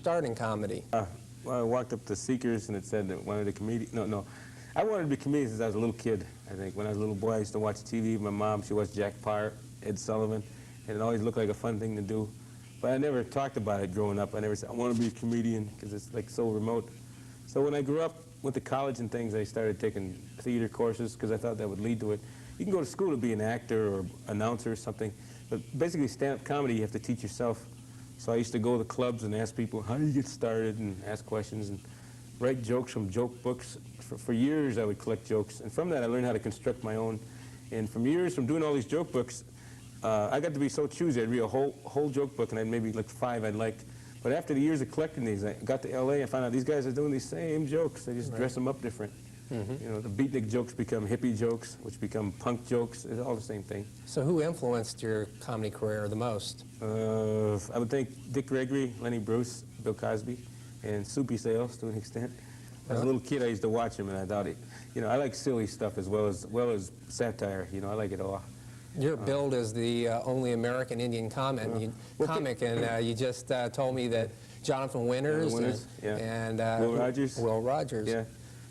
Starting comedy? Well, I walked up to Seekers and it said that wanted a comedian. No. I wanted to be a comedian since I was a little kid, I think. When I was a little boy, I used to watch TV. My mom, she watched Jack Parr, Ed Sullivan, and it always looked like a fun thing to do. But I never talked about it growing up. I never said, I want to be a comedian, because it's like so remote. So when I grew up, went to college and things, I started taking theater courses because I thought that would lead to it. You can go to school to be an actor or announcer or something, but basically stand-up comedy you have to teach yourself. So I used to go to clubs and ask people, how do you get started, and ask questions and write jokes from joke books. For years I would collect jokes, and from that I learned how to construct my own. And from years, from doing all these joke books, I got to be so choosy. I'd read a whole joke book, and I'd maybe like 5 I'd like. But after the years of collecting these, I got to LA and found out these guys are doing these same jokes. They just dress them up different. You know, the beatnik jokes become hippie jokes, which become punk jokes. It's all the same thing. So who influenced your comedy career the most? I would think Dick Gregory, Lenny Bruce, Bill Cosby, and Soupy Sales to an extent. As a little kid, I used to watch him, and I thought, you know, I like silly stuff as well as satire. You know, I like it all. You're billed as the only American Indian comic, and you just told me that Jonathan Winters, and Will Rogers. Will Rogers. Yeah.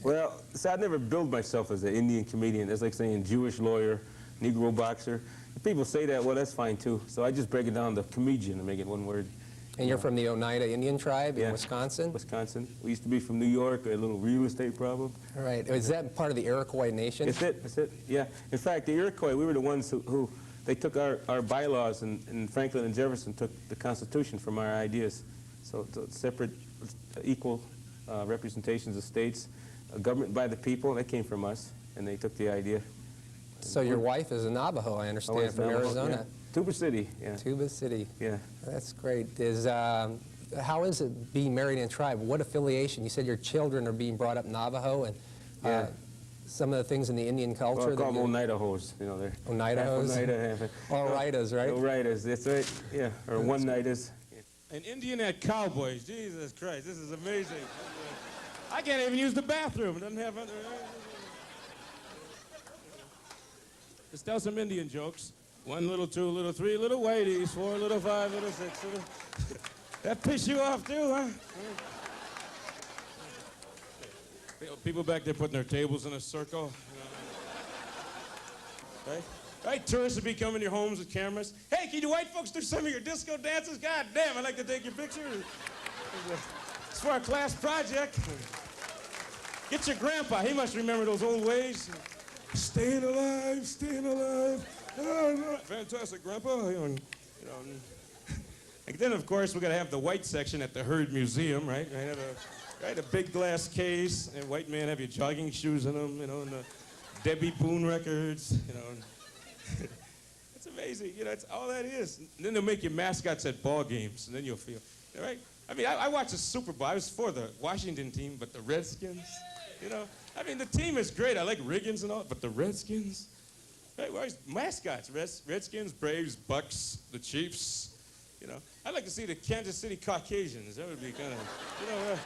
Well, so I'd never billed myself as an Indian comedian. It's like saying Jewish lawyer, Negro boxer. If people say that, well, that's fine too. So I just break it down to comedian and make it one word. And you're from the Oneida Indian tribe in Wisconsin? Wisconsin. We used to be from New York, a little real estate problem. All right. Is that part of the Iroquois Nation? That's it, yeah. In fact, the Iroquois, we were the ones who they took our bylaws, and Franklin and Jefferson took the Constitution from our ideas. So separate, equal representations of states, government by the people, that came from us, and they took the idea. So your wife is a Navajo, I understand, from Arizona. Yeah. Tuba City, yeah. Tuba City. Yeah. That's great. How is it being married in a tribe? What affiliation? You said your children are being brought up Navajo, and some of the things in the Indian culture. Well, call them Oneidahoes, you know. They're Oneidahoes? Oneida, half. Oneidas, right? Oneidas, that's right, yeah. Or Oneidas. An Indian at Cowboys. Jesus Christ, this is amazing. I can't even use the bathroom. It doesn't have... Let's tell some Indian jokes. 1, little 2, little 3, little whiteys, 4, little 5, little 6, little... That piss you off too, huh? People back there putting their tables in a circle. Right? Right? Tourists will be coming to your homes with cameras. Hey, can you white folks do some of your disco dances? God damn, I'd like to take your picture. It's for our class project. Get your grandpa. He must remember those old ways. Staying alive, staying alive. Oh, fantastic, Grandpa. And then, of course, we're going to have the white section at the Heard Museum, right? A big glass case, and white man have your jogging shoes in them, you know, and the Debbie Boone records, you know. It's amazing, you know, it's all that is. And then they'll make you mascots at ball games, and then you'll feel, right? I mean, I watched the Super Bowl. I was for the Washington team, but the Redskins, you know. I mean, the team is great. I like Riggins and all, but the Redskins, right? Well, mascots, Redskins, Braves, Bucks, the Chiefs, you know. I'd like to see the Kansas City Caucasians. That would be kind of, you know,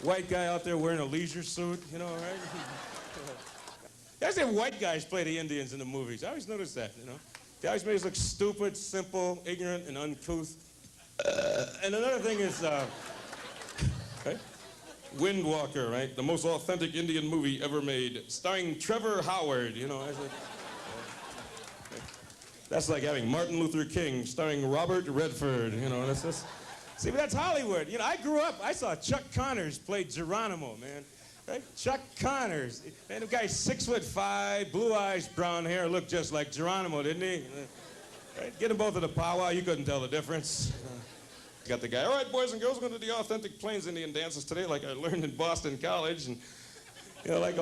white guy out there wearing a leisure suit, you know, right? I always say white guys play the Indians in the movies. I always notice that, you know. They always make us look stupid, simple, ignorant, and uncouth. And another thing is, right? Windwalker, right? The most authentic Indian movie ever made, starring Trevor Howard, you know. That's like having Martin Luther King starring Robert Redford, you know. That's just, see, but that's Hollywood. You know, I grew up, I saw Chuck Connors play Geronimo, man. Right? Chuck Connors. Man, the guy's 6'5", blue eyes, brown hair, looked just like Geronimo, didn't he? Right? Get them both at a powwow, you couldn't tell the difference. Got the guy, all right, boys and girls, we're going to do the authentic Plains Indian dances today, like I learned in Boston College. And, you know, like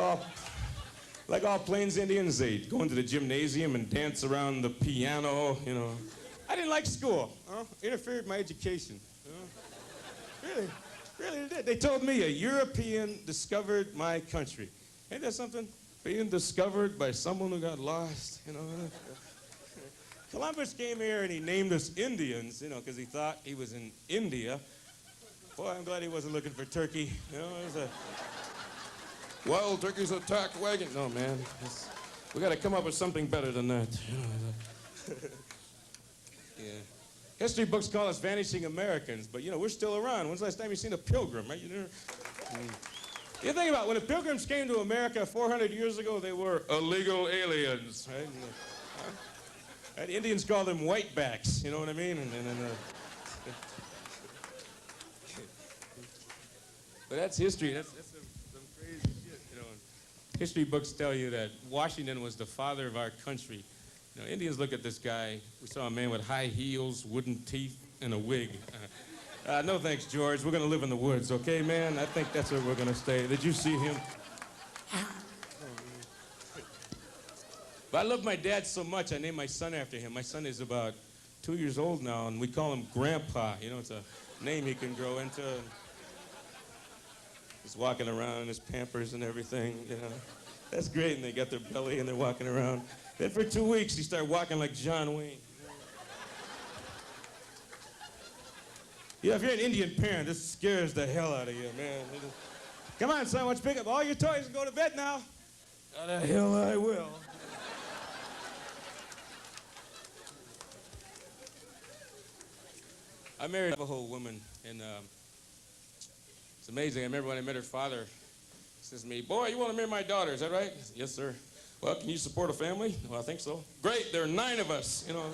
all Plains Indians, they go into the gymnasium and dance around the piano, you know. I didn't like school. Interfered with my education. Really did. They told me a European discovered my country. Ain't that something? Being discovered by someone who got lost, you know. Columbus came here and he named us Indians, you know, because he thought he was in India. Boy, I'm glad he wasn't looking for turkey. You know, it was a wild turkeys attacked wagon. No, man. We got to come up with something better than that. You know, yeah. History books call us vanishing Americans, but, you know, we're still around. When's the last time you seen a pilgrim, right? You think about it, when the pilgrims came to America 400 years ago, they were illegal aliens, right? And the Indians called them whitebacks, you know what I mean? But that's history. That's some crazy shit, you know. History books tell you that Washington was the father of our country. You know, Indians look at this guy. We saw a man with high heels, wooden teeth, and a wig. No thanks, George. We're going to live in the woods, okay, man? I think that's where we're going to stay. Did you see him? But I love my dad so much, I named my son after him. My son is about 2 years old now, and we call him Grandpa. You know, it's a name he can grow into. He's walking around in his Pampers and everything, you know. That's great, and they got their belly and they're walking around. Then for 2 weeks, he started walking like John Wayne. Yeah, if you're an Indian parent, this scares the hell out of you, man. Come on, son, why don't you pick up all your toys and go to bed now? How the hell I will. I married a Navajo woman, and it's amazing. I remember when I met her father, he says to me, "Boy, you want to marry my daughter, is that right?" I said, "Yes, sir." "Well, can you support a family?" "Well, I think so." "Great, there are 9 of us, you know.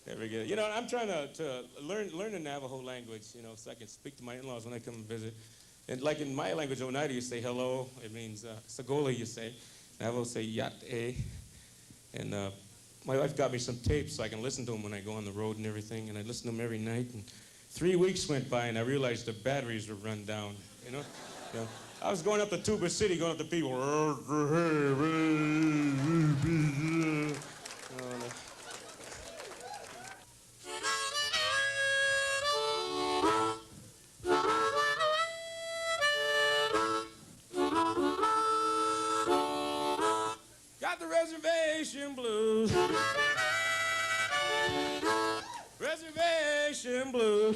There we go. You know, I'm trying to learn the Navajo language, you know, so I can speak to my in-laws when they come and visit. And like in my language, Oneida, you say hello. It means Sagola, you say. Navajo say yat-e. And my wife got me some tapes so I can listen to them when I go on the road and everything. And I listen to them every night. And 3 weeks went by, and I realized the batteries were run down, you know? You know, I was going up to Tuba City, going up to people. Got the reservation blues. Reservation blues.